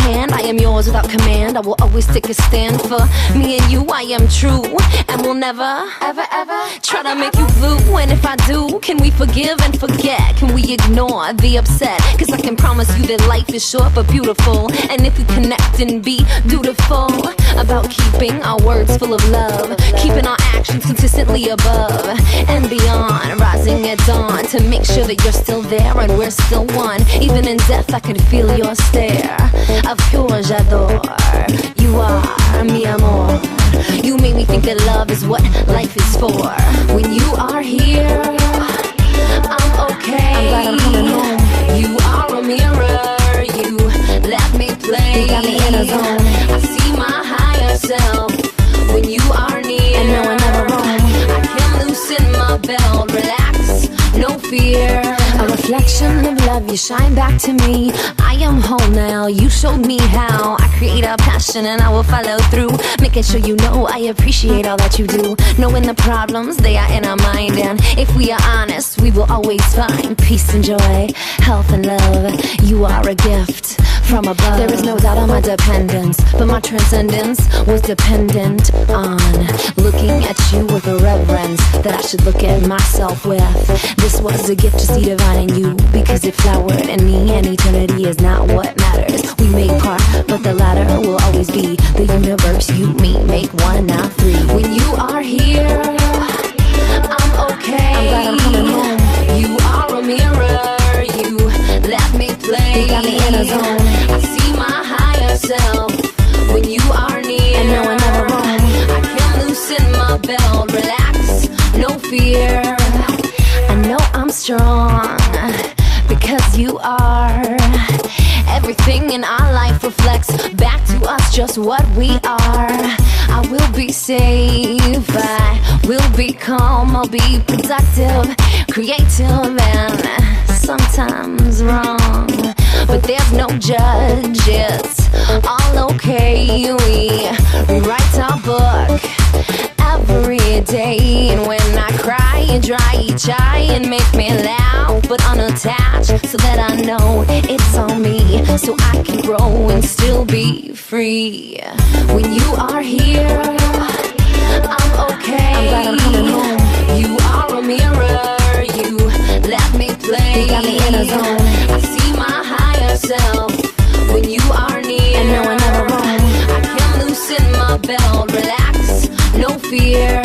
hand, I am yours without command. I will always take a stand for me and you. I am true and will never, ever, ever try to make you blue. And if I do, can we forgive and forget? Can we ignore the upset? Cause I can promise you that life is short but beautiful. And if we connect and be dutiful about keeping our words full of love, keeping our actions consistently above and beyond, rising at dawn to make sure that you're still there and we're still one. Even in death I can feel your stare of pure j'adore. You are mi amor. You make me think that love is what life is for. When you are here, I'm okay. I'm glad I'm coming home. You are a mirror. You let me play. You got me in a zone. I see my higher self when you are near. And no, I never roam. I can loosen my belt, relax, no fear. A reflection of love, you shine back to me. I am whole now, you showed me how. I create a passion and I will follow through, making sure you know I appreciate all that you do. Knowing the problems, they are in our mind. And if we are honest, we will always find peace and joy, health and love. You are a gift from above. There is no doubt on my dependence, but my transcendence was dependent on looking at you with a reverence that I should look at myself with. This was a gift to see divine in you, because it flowered in me, and eternity is not what matters. We make part, but the latter will always be the universe. You, me, make one, now three. When you are here, I'm okay. I'm glad I'm coming home. You are a mirror. You let me play. You got me in a zone. I see my higher self when you are near. And no, I never roam. I can loosen my belt, relax, no fear. I know I'm strong because you are. Everything in our life reflects back to us just what we are. I will be safe, I will be calm, I'll be productive, creative, and sometimes wrong. But there's no judge, it's all okay. We rewrite our book every day. And when I cry and dry each eye and make me laugh but unattached, so that I know it's on me, so I can grow and still be free. When you are here, I'm okay. I'm glad I'm coming home. You are a mirror. You let me play. You got me in a zone. I see my higher self when you are near. And no, I never roam. I can loosen my belt, relax, no fear.